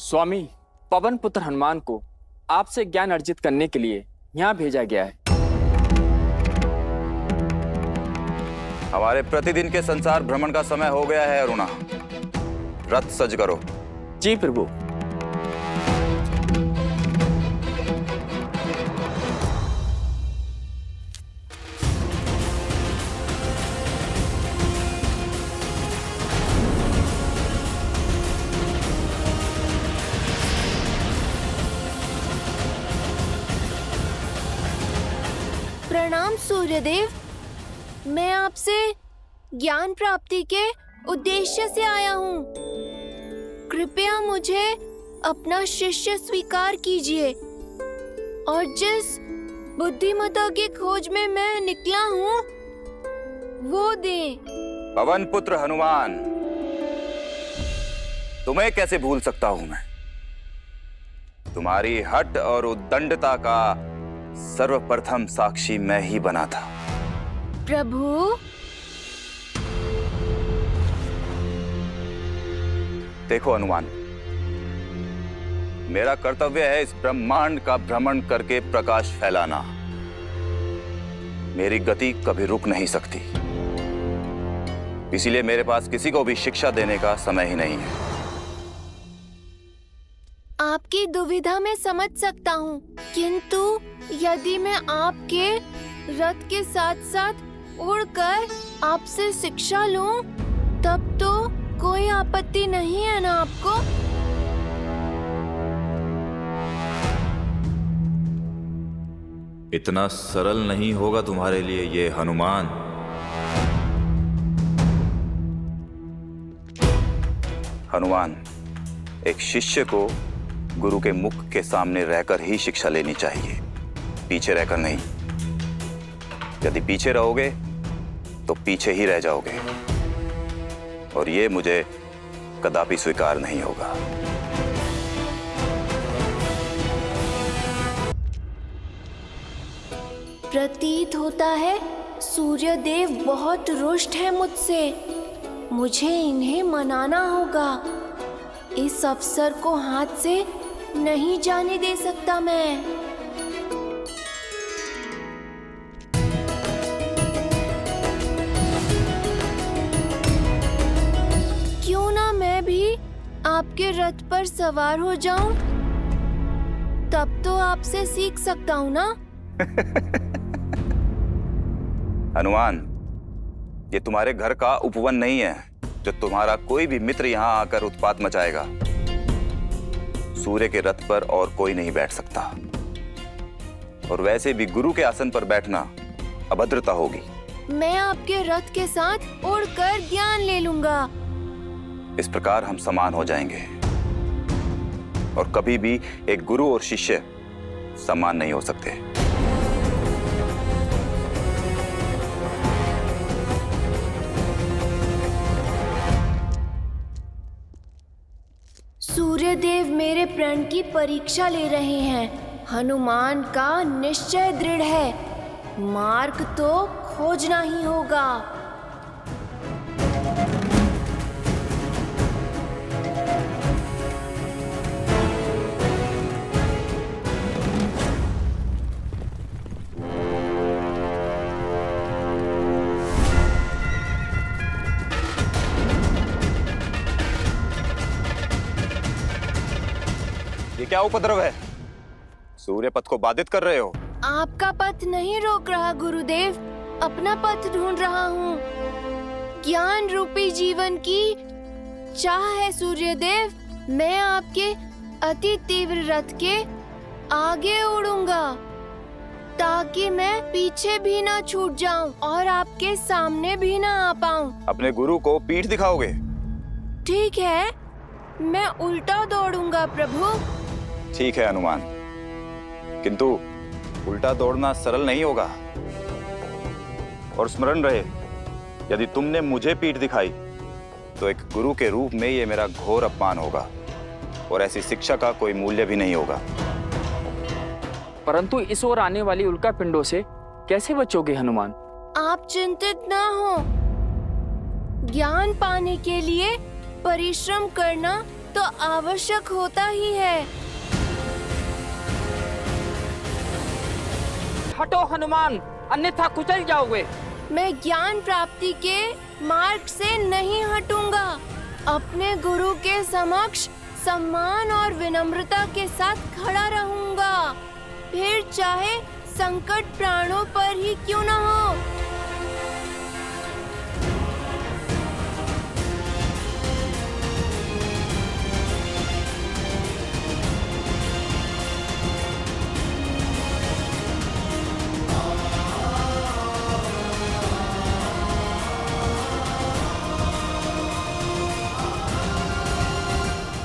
स्वामी, पवन पुत्र हनुमान को आपसे ज्ञान अर्जित करने के लिए यहाँ भेजा गया है। हमारे प्रतिदिन के संसार भ्रमण का समय हो गया है अरुणा। रथ सज करो। जी प्रभु। प्रणाम सूर्यदेव, मैं आपसे ज्ञान प्राप्ति के उद्देश्य से आया हूँ। कृपया मुझे अपना शिष्य स्वीकार कीजिए और जिस बुद्धिमता की खोज में मैं निकला हूँ वो दें। पवन पुत्र हनुमान, तुम्हें कैसे भूल सकता हूं मैं। तुम्हारी हठ और उद्दंडता का सर्वप्रथम साक्षी मैं ही बना था। प्रभु, देखो हनुमान, मेरा कर्तव्य है इस ब्रह्मांड का भ्रमण करके प्रकाश फैलाना। मेरी गति कभी रुक नहीं सकती, इसीलिए मेरे पास किसी को भी शिक्षा देने का समय ही नहीं है। आपकी दुविधा मैं समझ सकता हूँ, किंतु यदि मैं आपके रथ के साथ साथ उड़कर आपसे शिक्षा लूं, तब तो कोई आपत्ति नहीं है ना आपको? इतना सरल नहीं होगा तुम्हारे लिए ये हनुमान। हनुमान, एक शिष्य को गुरु के मुख के सामने रहकर ही शिक्षा लेनी चाहिए, पीछे रहकर नहीं। यदि पीछे रहोगे तो पीछे ही रह जाओगे, और ये मुझे कदापि स्वीकार नहीं होगा। प्रतीत होता है सूर्यदेव बहुत रुष्ट है मुझसे। मुझे इन्हें मनाना होगा। इस अवसर को हाथ से नहीं जाने दे सकता मैं। क्यों ना मैं भी आपके रथ पर सवार हो जाऊं? तब तो आपसे सीख सकता हूं ना। हनुमान, ये तुम्हारे घर का उपवन नहीं है जो तुम्हारा कोई भी मित्र यहाँ आकर उत्पात मचाएगा। सूर्य के रथ पर और कोई नहीं बैठ सकता, और वैसे भी गुरु के आसन पर बैठना अभद्रता होगी। मैं आपके रथ के साथ उड़कर ज्ञान ले लूंगा। इस प्रकार हम समान हो जाएंगे, और कभी भी एक गुरु और शिष्य समान नहीं हो सकते। सूर्यदेव मेरे प्रण की परीक्षा ले रहे हैं। हनुमान का निश्चय दृढ़ है, मार्ग तो खोजना ही होगा। ये क्या उपद्रव है? सूर्य पथ को बाधित कर रहे हो। आपका पथ नहीं रोक रहा गुरुदेव, अपना पथ ढूंढ रहा हूँ। ज्ञान रूपी जीवन की चाह है सूर्यदेव। मैं आपके अति तीव्र रथ के आगे उड़ूंगा, ताकि मैं पीछे भी ना छूट जाऊं और आपके सामने भी ना आ पाऊं। अपने गुरु को पीठ दिखाओगे? ठीक है, मैं उल्टा दौड़ूंगा प्रभु। ठीक है हनुमान, किंतु उल्टा दौड़ना सरल नहीं होगा। और स्मरण रहे, यदि तुमने मुझे पीठ दिखाई तो एक गुरु के रूप में ये मेरा घोर अपमान होगा, और ऐसी शिक्षा का कोई मूल्य भी नहीं होगा। परंतु इस ओर आने वाली उल्का पिंडों से कैसे बचोगे हनुमान? आप चिंतित ना हो। ज्ञान पाने के लिए परिश्रम करना तो आवश्यक होता ही है। हटो हनुमान, अन्यथा कुचल जाओगे। मैं ज्ञान प्राप्ति के मार्ग से नहीं हटूंगा। अपने गुरु के समक्ष सम्मान और विनम्रता के साथ खड़ा रहूंगा, फिर चाहे संकट प्राणों पर ही क्यों न हो।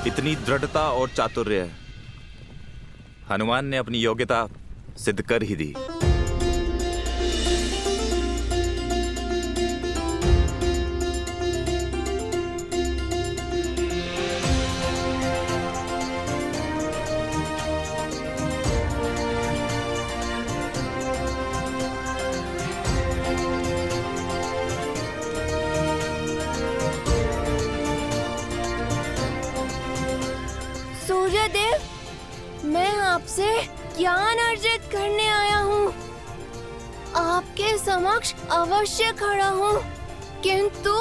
इतनी दृढ़ता और चातुर्य हनुमान ने अपनी योग्यता सिद्ध कर ही दी। सूर्यदेव, मैं आपसे ज्ञान अर्जित करने आया हूँ। आपके समक्ष अवश्य खड़ा हूँ, किंतु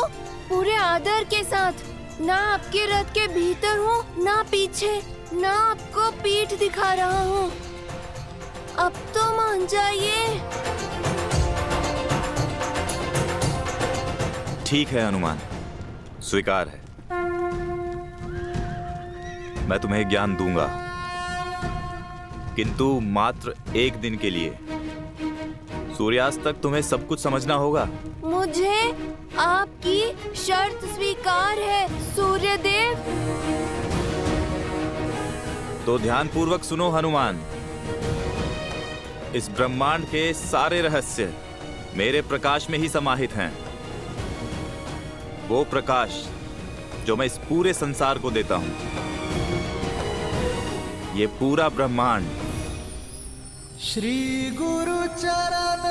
पूरे आदर के साथ। ना आपके रथ के भीतर हूँ, ना पीछे, ना आपको पीठ दिखा रहा हूँ। अब तो मान जाइए। ठीक है हनुमान, स्वीकार है। मैं तुम्हें ज्ञान दूंगा, किंतु मात्र एक दिन के लिए। सूर्यास्त तक तुम्हें सब कुछ समझना होगा। मुझे आपकी शर्त स्वीकार है सूर्यदेव। तो ध्यानपूर्वक सुनो हनुमान। इस ब्रह्मांड के सारे रहस्य मेरे प्रकाश में ही समाहित हैं। वो प्रकाश जो मैं इस पूरे संसार को देता हूं। ये पूरा ब्रह्मांड श्री गुरु चरण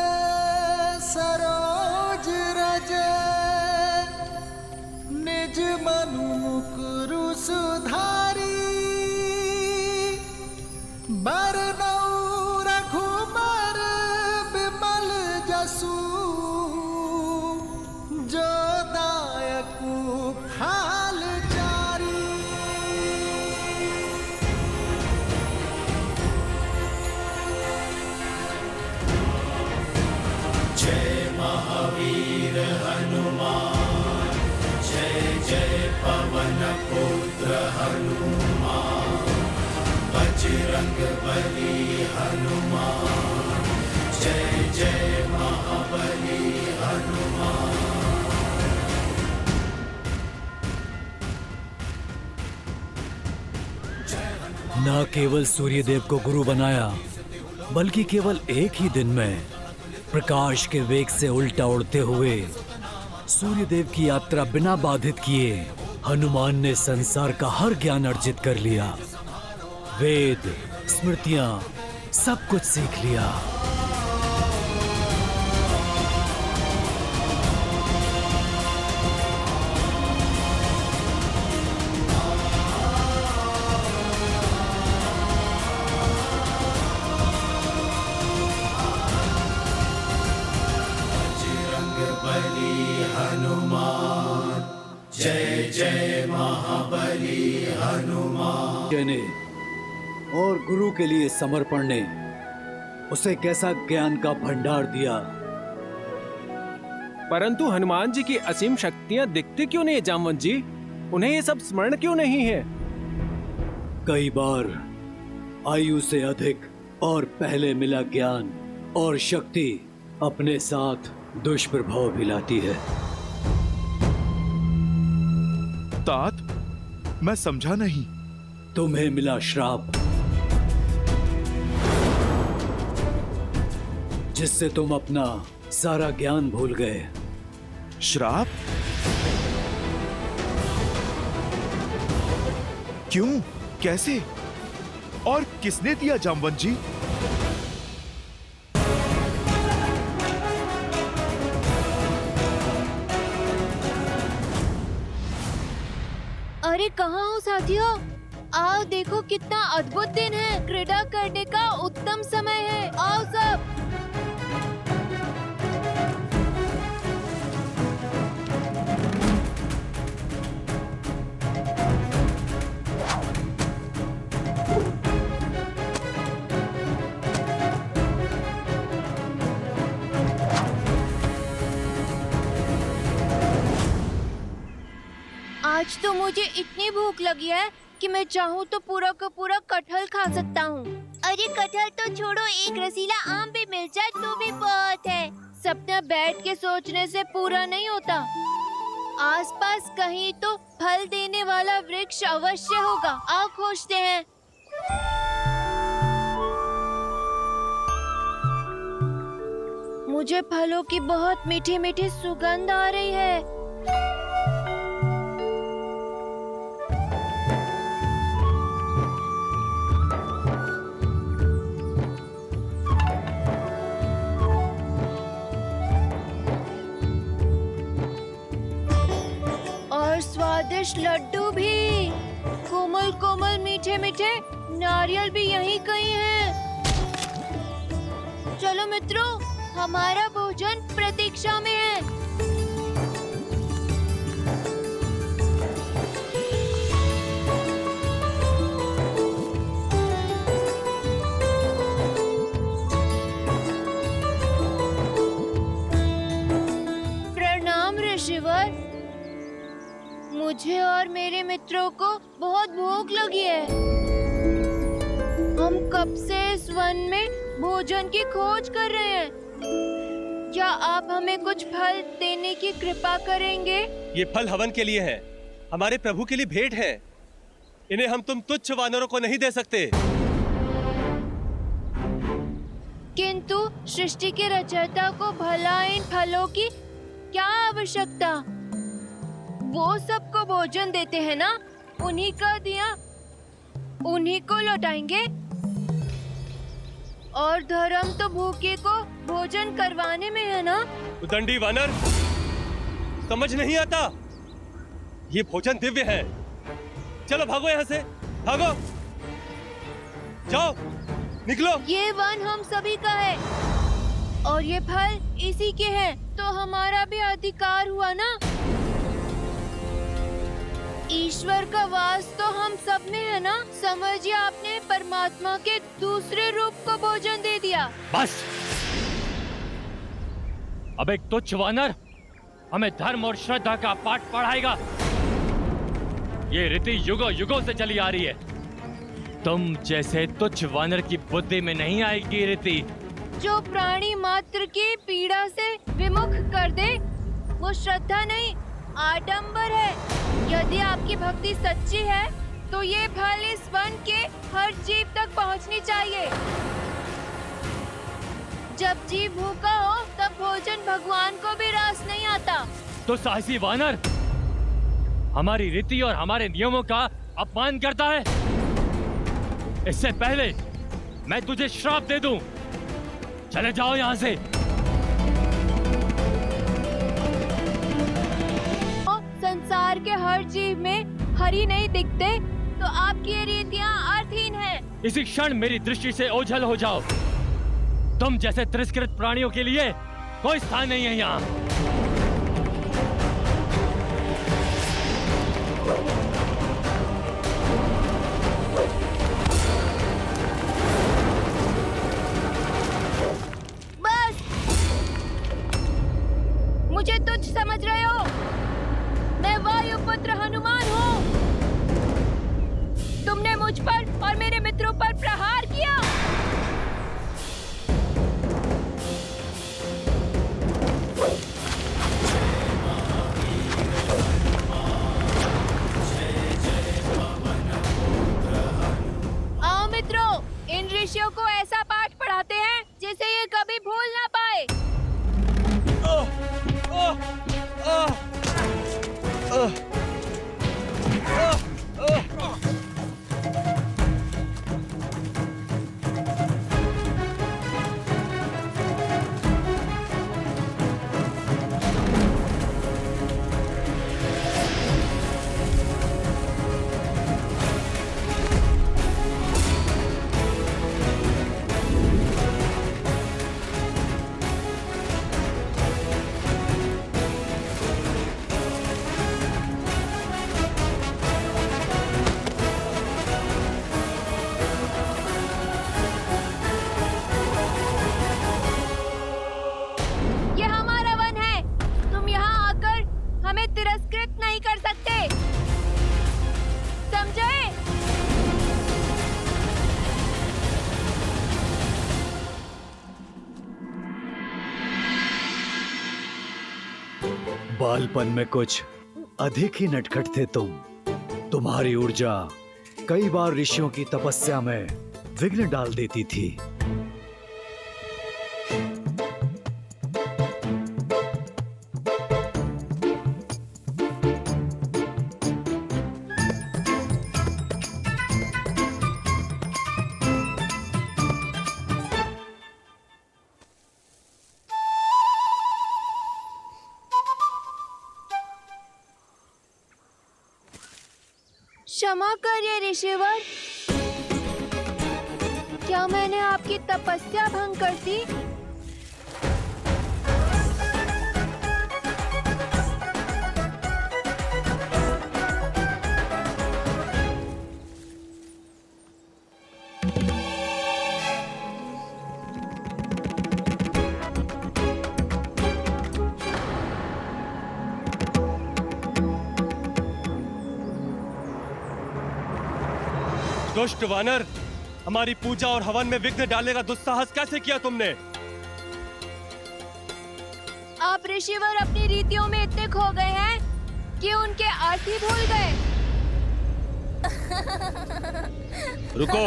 सरोज रज, निज मनु मुकुरु सुधारी। बरनउँ रघुबर बिमल जसु, जो दायकु फाल चारी। जय महावीर हनुमान, जय जय पवन पुत्र हनुमान। बजरंग बली हनुमान, जय जय महाबली हनुमान। न केवल सूर्यदेव को गुरु बनाया, बल्कि केवल एक ही दिन में प्रकाश के वेग से उल्टा उड़ते हुए सूर्यदेव की यात्रा बिना बाधित किए हनुमान ने संसार का हर ज्ञान अर्जित कर लिया। वेद, स्मृतियां, सब कुछ सीख लिया। जय जय महाबली हनुमान। ने और गुरु के लिए समर्पण ने उसे कैसा ज्ञान का भंडार दिया। परंतु हनुमान जी की असीम शक्तियां दिखती क्यों नहीं है जामवंत जी? उन्हें ये सब स्मरण क्यों नहीं है? कई बार आयु से अधिक और पहले मिला ज्ञान और शक्ति अपने साथ दुष्प्रभाव भी लाती है। तात, मैं समझा नहीं। तुम्हें मिला श्राप, जिससे तुम अपना सारा ज्ञान भूल गए। श्राप? क्यों? कैसे? और किसने दिया जामवंत जी? अरे कहाँ हो साथियों? आओ देखो कितना अद्भुत दिन है। क्रीड़ा करने का उत्तम समय है। आओ सब। आज तो मुझे इतनी भूख लगी है कि मैं चाहूँ तो पूरा का पूरा कटहल खा सकता हूँ। अरे कटहल तो छोड़ो, एक रसीला आम भी मिल जाए तो भी बहुत है। सपना बैठ के सोचने से पूरा नहीं होता। आसपास कहीं तो फल देने वाला वृक्ष अवश्य होगा। आओ खोजते हैं। मुझे फलों की बहुत मीठी मीठी सुगंध आ रही है। स्वादिष्ट लड्डू भी, कोमल कोमल मीठे मीठे नारियल भी यहीं कहीं हैं। चलो मित्रों, हमारा भोजन प्रतीक्षा में है। प्रणाम ऋषिवर। मुझे और मेरे मित्रों को बहुत भूख लगी है। हम कब से इस वन में भोजन की खोज कर रहे हैं। क्या आप हमें कुछ फल देने की कृपा करेंगे? ये फल हवन के लिए है, हमारे प्रभु के लिए भेंट है। इन्हें हम तुम तुच्छ वानरों को नहीं दे सकते। किंतु सृष्टि के रचयिता को भला इन फलों की क्या आवश्यकता? वो सबको भोजन देते हैं ना, उन्हीं का दिया उन्हीं को लौटाएंगे। और धर्म तो भूखे को भोजन करवाने में है ना। उदंडी वानर, समझ नहीं आता? ये भोजन दिव्य है। चलो भागो यहाँ से, भागो, जाओ, निकलो। ये वन हम सभी का है और ये फल इसी के हैं, तो हमारा भी अधिकार हुआ ना। ईश्वर का वास तो हम सब में है ना। समझिए आपने परमात्मा के दूसरे रूप को भोजन दे दिया। बस, अब एक तुच्छ वानर हमें धर्म और श्रद्धा का पाठ पढ़ाएगा। ये रीति युगों युगों से चली आ रही है। तुम जैसे तुच्छ वानर की बुद्धि में नहीं आएगी रीति। जो प्राणी मात्र की पीड़ा से विमुख कर दे, वो श्रद्धा नहीं, आडंबर है। यदि आपकी भक्ति सच्ची है तो ये फल इस वन के हर जीव तक पहुंचनी चाहिए। जब जीव भूखा हो तब भोजन भगवान को भी रास नहीं आता। तो साहसी वानर हमारी रीति और हमारे नियमों का अपमान करता है। इससे पहले मैं तुझे श्राप दे दूं। चले जाओ यहाँ से। संसार के हर जीव में हरि नहीं दिखते तो आपकी ये रीतियाँ अर्थहीन हैं। इसी क्षण मेरी दृष्टि से ओझल हो जाओ। तुम जैसे तिरस्कृत प्राणियों के लिए कोई स्थान नहीं है यहाँ। बस, मुझे तुच्छ समझ रहे हो? मैं वायुपुत्र हनुमान हूँ। तुमने मुझ पर और मेरे मित्रों पर प्रहार किया। आओ मित्रों, इन ऋषियों को ऐसा पाठ पढ़ाते हैं जिसे ये कभी भूल ना पाए। बालपन में कुछ अधिक ही नटखट थे तुम। तुम्हारी ऊर्जा कई बार ऋषियों की तपस्या में विघ्न डाल देती थी। क्षमा करिए ऋषिवर, क्या मैंने आपकी तपस्या भंग कर दी? दुष्ट वानर, हमारी पूजा और हवन में विघ्न डालने का दुस्साहस कैसे किया तुमने? आप ऋषिवर अपनी रीतियों में इतने खो गए हैं कि उनके अर्थ ही भूल गए। रुको।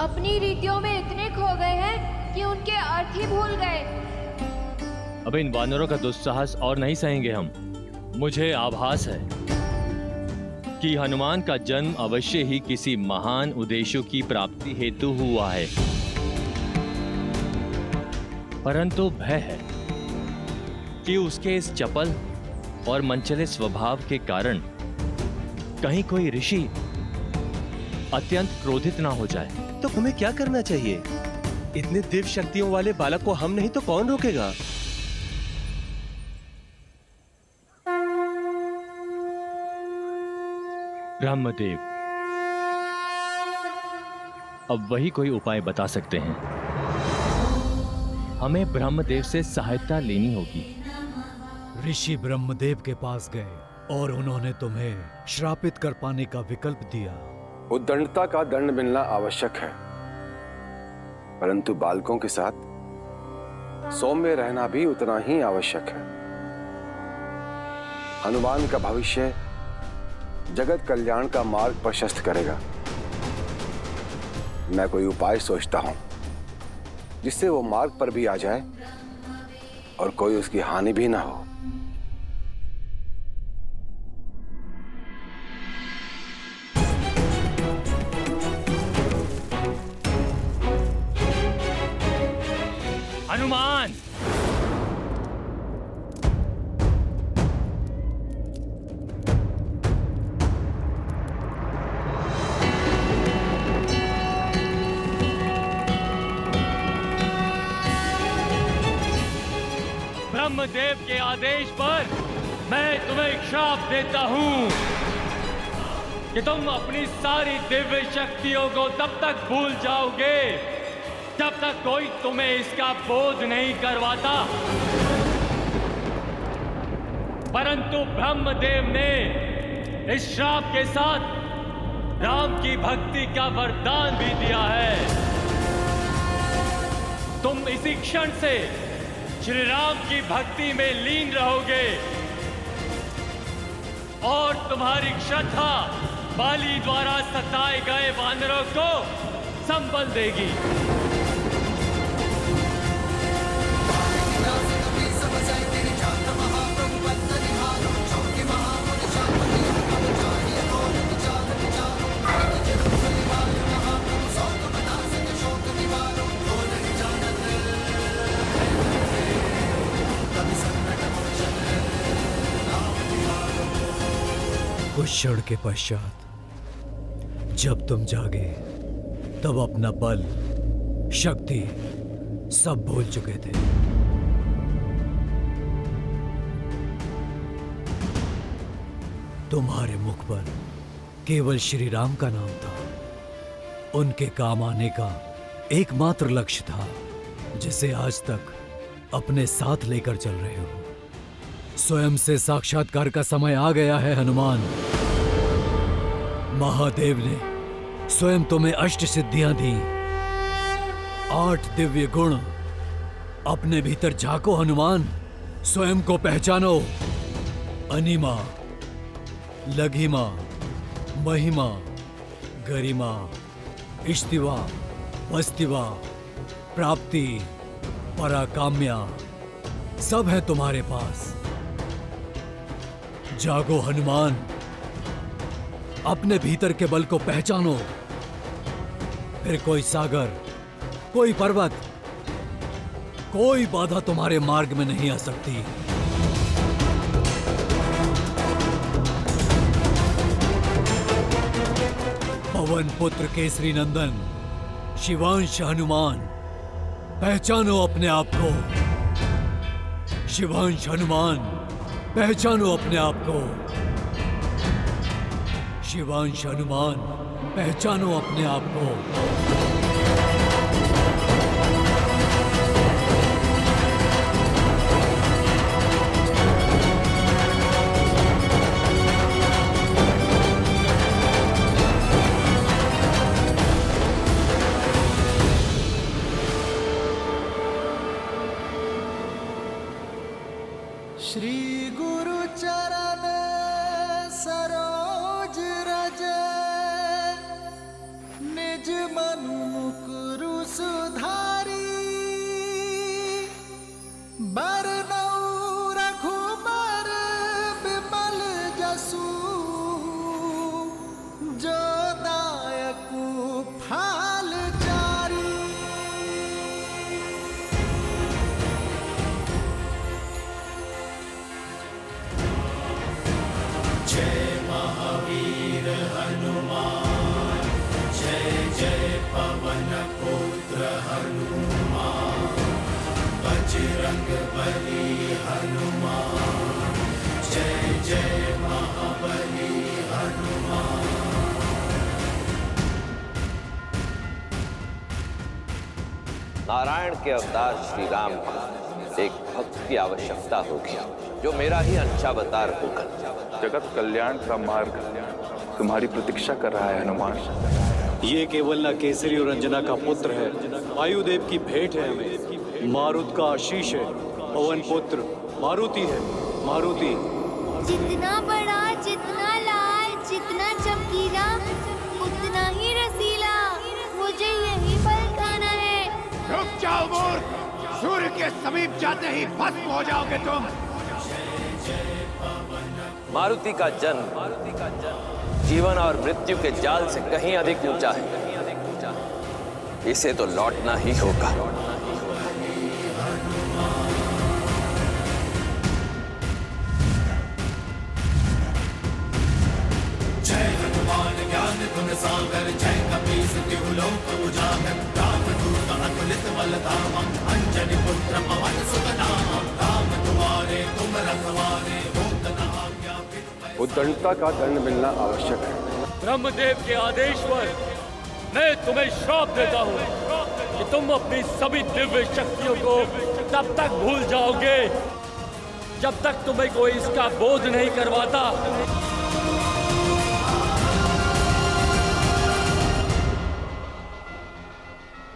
अपनी रीतियों में इतने खो गए हैं कि उनके अर्थ ही भूल गए। अब इन वानरों का दुस्साहस और नहीं सहेंगे हम। मुझे आभास है कि हनुमान का जन्म अवश्य ही किसी महान उद्देश्य की प्राप्ति हेतु हुआ है, परंतु भय है कि उसके इस चपल और मनचले स्वभाव के कारण कहीं कोई ऋषि अत्यंत क्रोधित ना हो जाए। तो हमें क्या करना चाहिए? इतने दिव्य शक्तियों वाले बालक को हम नहीं तो कौन रोकेगा? ब्रह्मदेव अब वही कोई उपाय बता सकते हैं। हमें ब्रह्मदेव से सहायता लेनी होगी। ऋषि ब्रह्मदेव के पास गए और उन्होंने तुम्हें श्रापित कर पाने का विकल्प दिया। उद्दंडता का दंड मिलना आवश्यक है, परंतु बालकों के साथ सौम्य रहना भी उतना ही आवश्यक है। हनुमान का भविष्य जगत कल्याण का मार्ग प्रशस्त करेगा। मैं कोई उपाय सोचता हूं जिससे वो मार्ग पर भी आ जाए और कोई उसकी हानि भी ना हो। हनुमान, ब्रह्मदेव के आदेश पर मैं तुम्हें श्राप देता हूं कि तुम अपनी सारी दिव्य शक्तियों को तब तक भूल जाओगे जब तक कोई तुम्हें इसका बोध नहीं करवाता। परंतु ब्रह्मदेव ने इस श्राप के साथ राम की भक्ति का वरदान भी दिया है। तुम इसी क्षण से श्री राम की भक्ति में लीन रहोगे और तुम्हारी श्रद्धा बाली द्वारा सताए गए वानरों को संबल देगी। कुछ क्षण के पश्चात जब तुम जागे तब अपना बल, शक्ति सब भूल चुके थे। तुम्हारे मुख पर केवल श्री राम का नाम था। उनके काम आने का एकमात्र लक्ष्य था जिसे आज तक अपने साथ लेकर चल रहे हो। स्वयं से साक्षात्कार का समय आ गया है हनुमान। महादेव ने स्वयं तुम्हें अष्ट सिद्धियां दी, 8 दिव्य गुण अपने भीतर झांको हनुमान, स्वयं को पहचानो। अनिमा, लघिमा, महिमा, गरिमा, इष्टिवा, वस्तिवा, प्राप्ति, पराकाम्या सब है तुम्हारे पास। जागो हनुमान, अपने भीतर के बल को पहचानो। फिर कोई सागर, कोई पर्वत, कोई बाधा तुम्हारे मार्ग में नहीं आ सकती। पवन पुत्र केसरी नंदन, शिवांश हनुमान, पहचानो अपने आप को। शिवांश हनुमान, पहचानो अपने आप को। शिवांश हनुमान, पहचानो अपने आप को। श्री गुरु चरण सरोज रज, निज मनु मुकुरु सुधारी। बरनउँ रघुबर बिमल जसु, जो दायकु फल चारी। जय महावीर हनुमान, जय जय पवन पुत्र हनुमान। बजरंग बली हनुमान, जय जय महाबली हनुमान। नारायण के अवतार श्री राम को एक भक्त की आवश्यकता होगी, जो मेरा ही अंशावतार होकर जगत कल्याण का मार्ग तुम्हारी प्रतीक्षा कर रहा है हनुमान। ये केवल न केसरी और अंजना का पुत्र है, वायुदेव की भेंट है हमें। मारुत का आशीष है, पवन पुत्र मारुति है। मारुति जितना बड़ा, जितना लाल, जितना चमकीला, उतना ही रसीला। मुझे यही फल खाना है। रुक जाओ मूर्ख, सूर्य के समीप जाते ही भस्म हो जाओगे तुम। मारुति का जन्म जीवन और मृत्यु के जाल से कहीं अधिक ऊंचा है। इसे तो लौटना ही होगा। जय हनुमान ज्ञान गुण सागर, जय कपीस तिहु लोक उजागर। रामदूत अतुलित बल धामा, अंजनी पुत्र पवन सुत नामा। राम दुआरे तुम रखवारे, होत न आज्ञा बिनु। उद्दंडता का दंड मिलना आवश्यक है। ब्रह्मदेव के आदेश पर मैं तुम्हें श्राप देता हूँ कि तुम अपनी सभी दिव्य शक्तियों को तब तक भूल जाओगे जब तक तुम्हें कोई इसका बोध नहीं करवाता।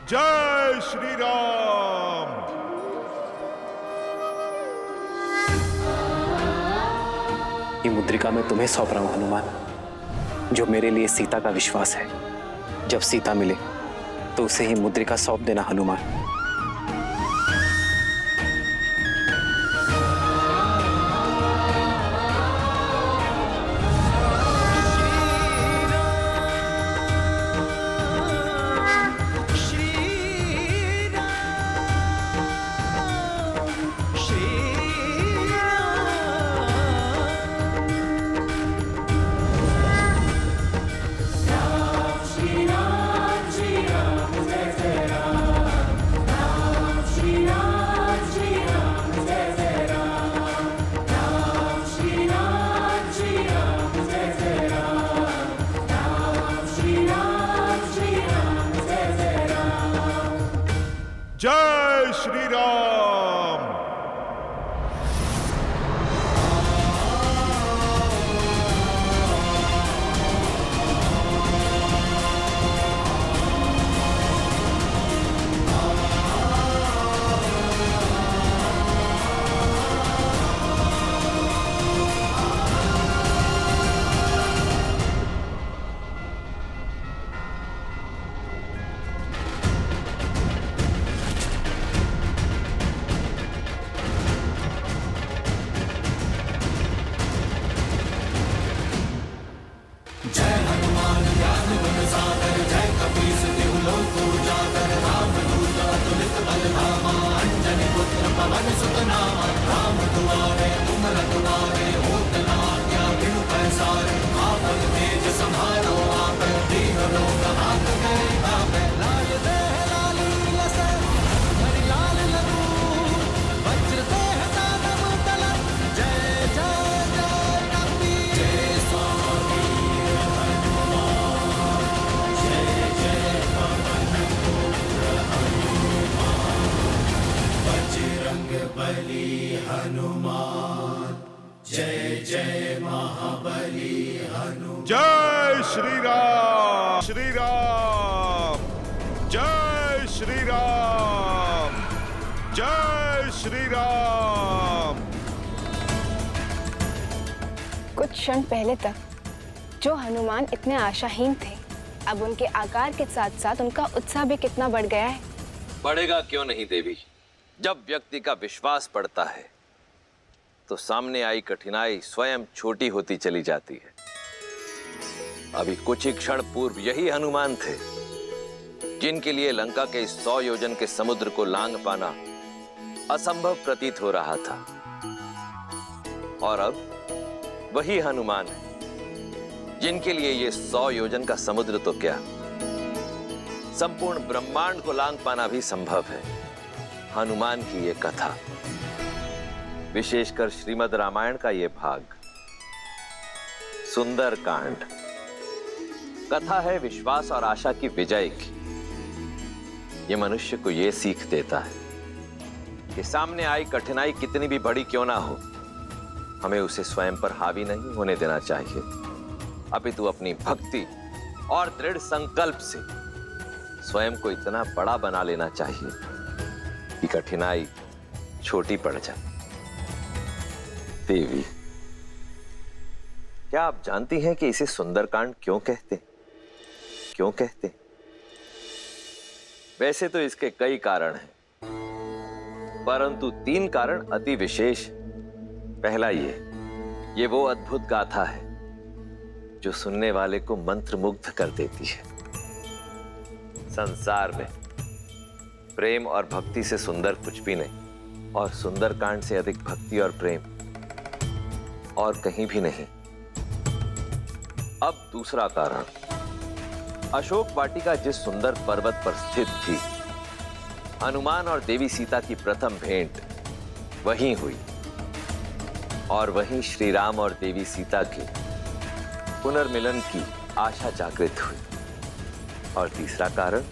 जय श्री राम। ये मुद्रिका मैं तुम्हें सौंप रहा हूं हनुमान, जो मेरे लिए सीता का विश्वास है। जब सीता मिले तो उसे ही मुद्रिका सौंप देना हनुमान। जय श्री राम। जय महाबली हनुमान। जय श्री राम, श्री राम, जय श्री राम, जय श्री राम। कुछ क्षण पहले तक जो हनुमान इतने आशाहीन थे, अब उनके आकार के साथ साथ उनका उत्साह भी कितना बढ़ गया है। बढ़ेगा क्यों नहीं देवी? जब व्यक्ति का विश्वास बढ़ता है तो सामने आई कठिनाई स्वयं छोटी होती चली जाती है। अभी कुछ ही क्षण पूर्व यही हनुमान थे जिनके लिए लंका के 100 योजन के समुद्र को लांघ पाना असंभव प्रतीत हो रहा था, और अब वही हनुमान है जिनके लिए ये 100 योजन का समुद्र तो क्या, संपूर्ण ब्रह्मांड को लांघ पाना भी संभव है। हनुमान की ये कथा, विशेषकर श्रीमद् रामायण का ये भाग, सुंदर कांड, कथा है विश्वास और आशा की विजय की। ये मनुष्य को ये सीख देता है कि सामने आई कठिनाई कितनी भी बड़ी क्यों ना हो, हमें उसे स्वयं पर हावी नहीं होने देना चाहिए, अपितु अपनी भक्ति और दृढ़ संकल्प से स्वयं को इतना बड़ा बना लेना चाहिए कि कठिनाई छोटी पड़ जाए। देवी, क्या आप जानती हैं कि इसे सुंदरकांड क्यों कहते? क्यों कहते? वैसे तो इसके कई कारण हैं, परंतु 3 कारण अति विशेष। पहला ये वो अद्भुत गाथा है जो सुनने वाले को मंत्रमुग्ध कर देती है। संसार में प्रेम और भक्ति से सुंदर कुछ भी नहीं, और सुंदरकांड से अधिक भक्ति और प्रेम और कहीं भी नहीं। अब दूसरा कारण, अशोक वाटिका जिस सुंदर पर्वत पर स्थित थी, हनुमान और देवी सीता की प्रथम भेंट वहीं हुई, और वहीं श्री राम और देवी सीता के पुनर्मिलन की आशा जागृत हुई। और तीसरा कारण,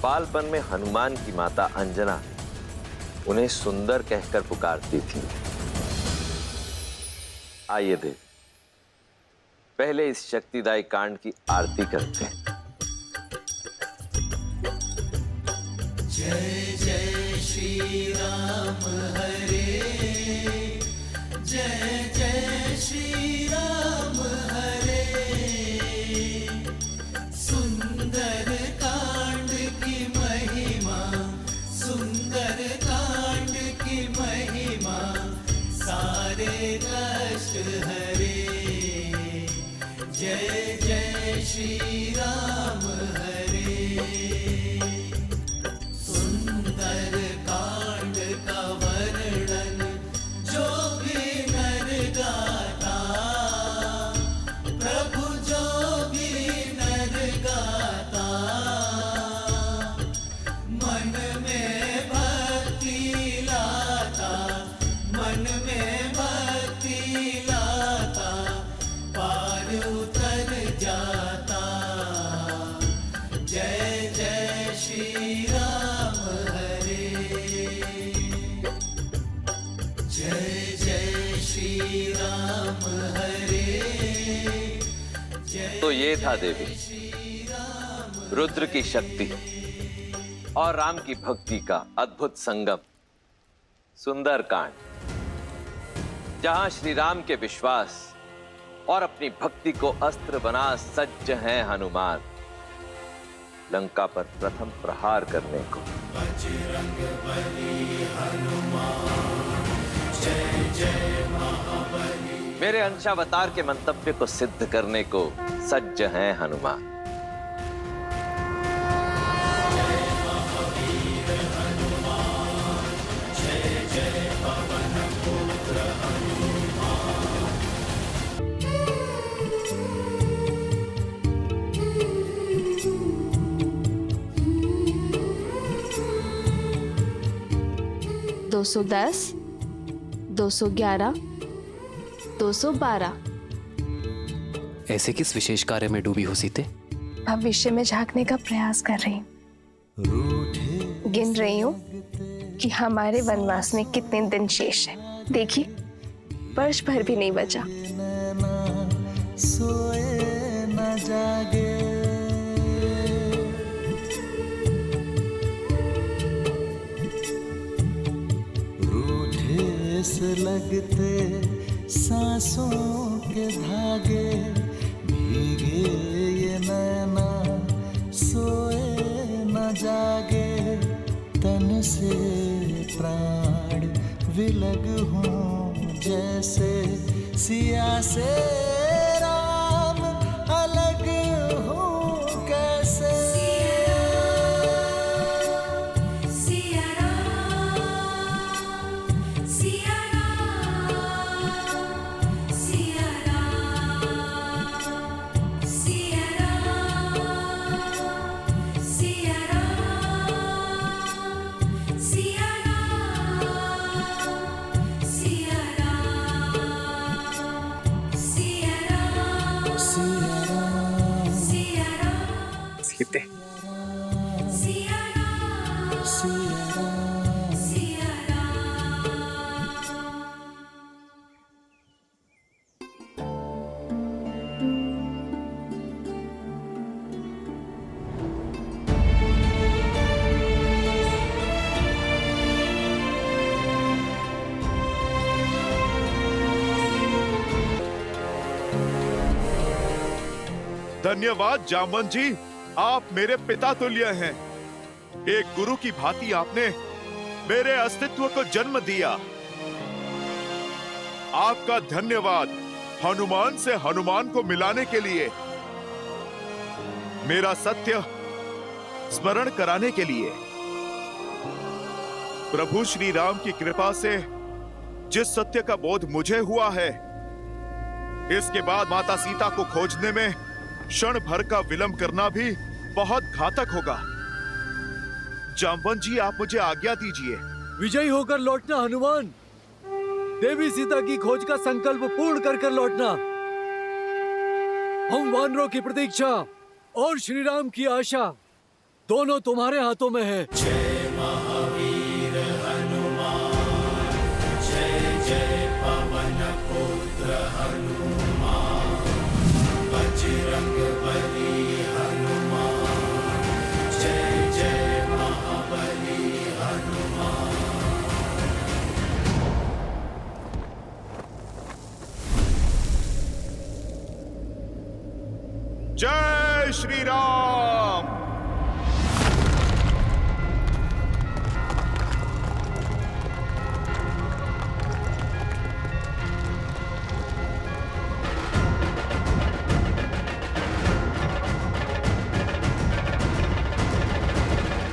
बालपन में हनुमान की माता अंजना उन्हें सुंदर कहकर पुकारती थी। आइए देव, पहले इस शक्तिदायी कांड की आरती करते हैं। जय जय श्री राम हरे, जय जय श्री राम हरे। सुंदर कांड की महिमा, सुंदर कांड की महिमा, सारे कष्ट हरे। जय जय श्री राम हरे। सुंदर कांड का वर्णन जो भी नर गाता, प्रभु जो भी नर गाता, मन में भक्ति लाता, मन में भक्ति लाता, पार उतर जाता। जय जय श्री राम हरे, जय जय श्री राम हरे। तो ये था देवी, रुद्र की शक्ति और राम की भक्ति का अद्भुत संगम, सुंदरकांड, जहां श्री राम के विश्वास और अपनी भक्ति को अस्त्र बना सज्ज हैं हनुमान, लंका पर प्रथम प्रहार करने को। बजरंग बली हनुमान, जय जय महाबली। मेरे अंशावतार के मंतव्य को सिद्ध करने को सज्ज हैं हनुमान। जय महावीर हनुमान, जय जय पवन पुत्र हनुमान। दो 210, 211, 212। ऐसे किस विशेष कार्य में डूबी हो सीते? भविष्य में झांकने का प्रयास कर रही हूँ। गिन रही हूँ कि हमारे वनवास में कितने दिन शेष है। देखिए, वर्ष भर भी नहीं बचा। सोए न जागे, रूठे से लगते सांसों के धागे, भीगे ये नैना सोए न जागे, तन से प्राण विलग हूँ जैसे सिया से राम अलग हूँ कैसे। सीते, धन्यवाद जामवंत जी, आप मेरे पिता तुल्य हैं। एक गुरु की भांति आपने मेरे अस्तित्व को जन्म दिया। आपका धन्यवाद हनुमान से हनुमान को मिलाने के लिए, मेरा सत्य स्मरण कराने के लिए। प्रभु श्री राम की कृपा से जिस सत्य का बोध मुझे हुआ है, इसके बाद माता सीता को खोजने में क्षण भर का विलंब करना भी बहुत घातक होगा। जामवंत जी, आप मुझे आज्ञा दीजिए। विजयी होकर लौटना हनुमान, देवी सीता की खोज का संकल्प पूर्ण कर कर लौटना। हम वानरों की प्रतीक्षा और श्री राम की आशा दोनों तुम्हारे हाथों में है। जय महावीर हनुमान, जय जय पवन पुत्र हनुमान, बजरंग बली हनुमान, जय जय महाबली हनुमान। जय श्री राम।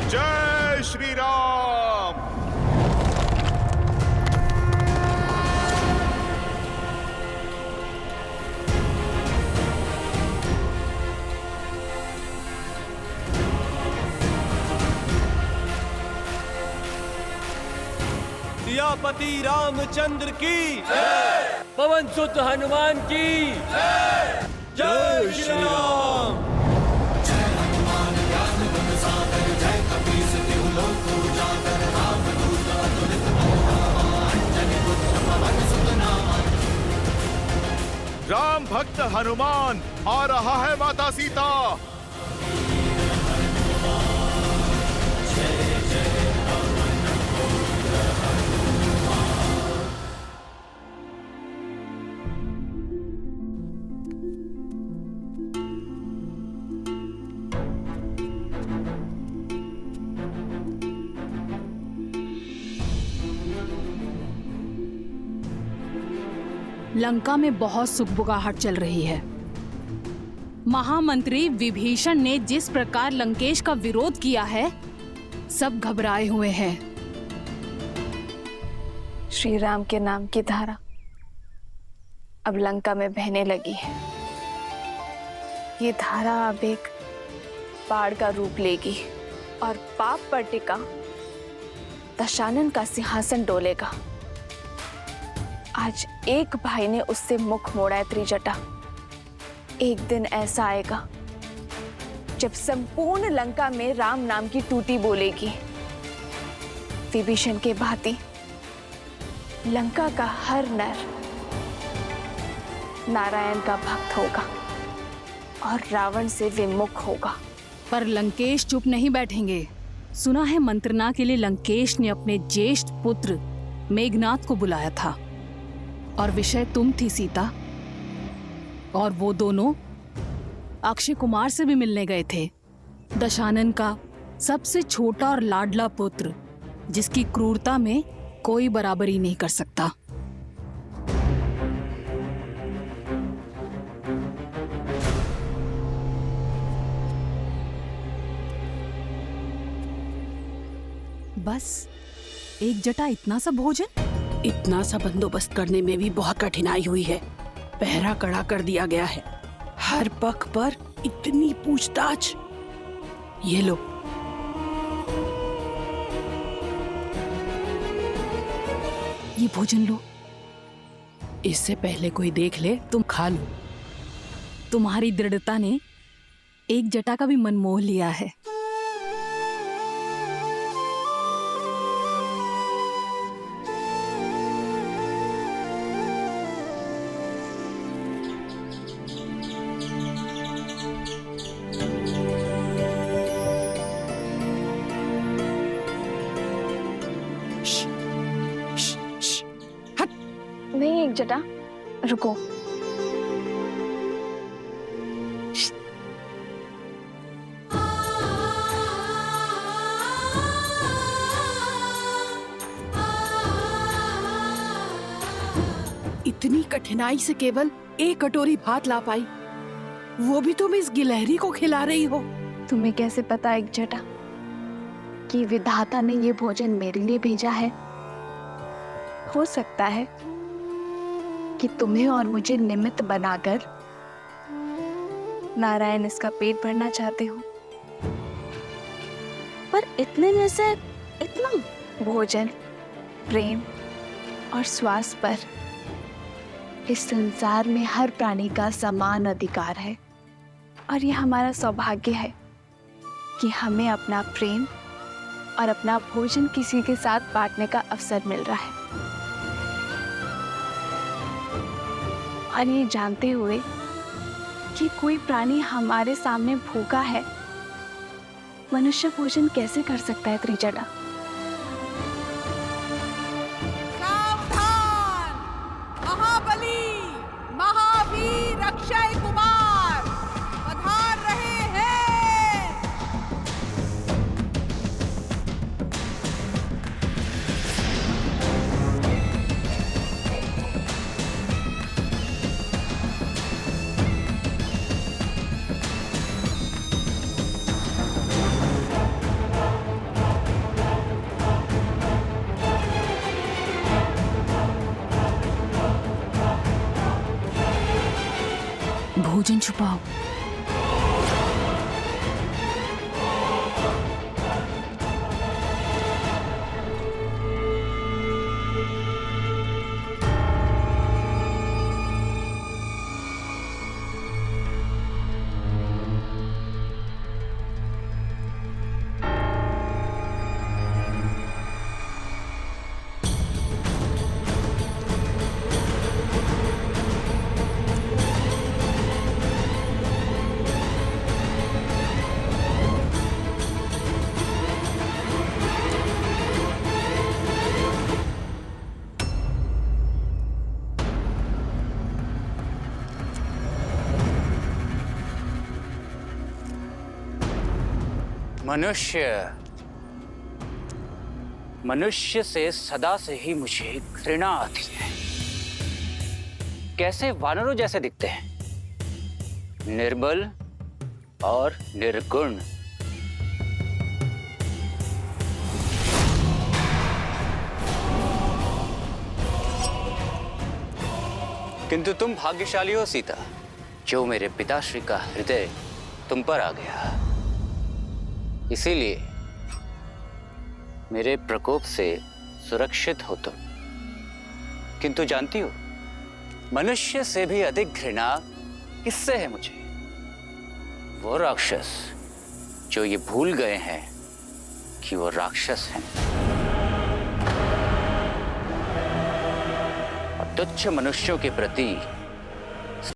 जय श्री राम। सियापति रामचंद्र की, पवन सुत हनुमान की, जय श्री राम। राम भक्त हनुमान आ रहा है माता सीता। लंका में बहुत सुगबुगाहट चल रही है। महामंत्री विभीषण ने जिस प्रकार लंकेश का विरोध किया है, सब घबराए हुए हैं। श्री राम के नाम की धारा अब लंका में बहने लगी है। ये धारा अब एक बाढ़ का रूप लेगी और पाप पर टिका दशानन का सिंहासन डोलेगा। आज एक भाई ने उससे मुख मोड़ा है त्रिजटा। एक दिन ऐसा आएगा जब संपूर्ण लंका में राम नाम की टूटी बोलेगी। विभीषण के भांति लंका का हर नर नारायण का भक्त होगा और रावण से विमुख होगा। पर लंकेश चुप नहीं बैठेंगे। सुना है मंत्रणा के लिए लंकेश ने अपने ज्येष्ठ पुत्र मेघनाथ को बुलाया था और विषय तुम थी सीता, और वो दोनों अक्षय कुमार से भी मिलने गए थे, दशानन का सबसे छोटा और लाडला पुत्र, जिसकी क्रूरता में कोई बराबरी नहीं कर सकता। बस एक जटा इतना सा भोजन? इतना सा बंदोबस्त करने में भी बहुत कठिनाई हुई है। पहरा कड़ा कर दिया गया है, हर पख पर इतनी पूछताछ। ये लो। ये भोजन लो। इससे पहले कोई देख ले तुम खा लो। तुम्हारी दृढ़ता ने एक जटा का भी मन मोह लिया है। नहीं एक जटा, रुको। इतनी कठिनाई से केवल एक कटोरी भात ला पाई, वो भी तुम इस गिलहरी को खिला रही हो। तुम्हें कैसे पता एक जटा कि विधाता ने ये भोजन मेरे लिए भेजा है? हो सकता है कि तुम्हें और मुझे निमित्त बनाकर नारायण इसका पेट भरना चाहते हो, पर इतने में से इतना भोजन, प्रेम और श्वास पर इस संसार में हर प्राणी का समान अधिकार है, और ये हमारा सौभाग्य है कि हमें अपना प्रेम और अपना भोजन किसी के साथ बांटने का अवसर मिल रहा है। और ये जानते हुए कि कोई प्राणी हमारे सामने भूखा है, मनुष्य भोजन कैसे कर सकता है त्रिजटा? सावधान! महाबली महावीर अक्षय कुमार पधार रहे हैं। भोजन छुपाओ। मनुष्य से सदा से ही मुझे घृणा आती है। कैसे वानरों जैसे दिखते हैं, निर्बल और निर्गुण। किंतु तुम भाग्यशाली हो सीता, जो मेरे पिताश्री का हृदय तुम पर आ गया। इसीलिए मेरे प्रकोप से सुरक्षित हो तुम। किंतु जानती हो, मनुष्य से भी अधिक घृणा किससे है मुझे? वो राक्षस जो ये भूल गए हैं कि वो राक्षस हैं, और तुच्छ मनुष्यों के प्रति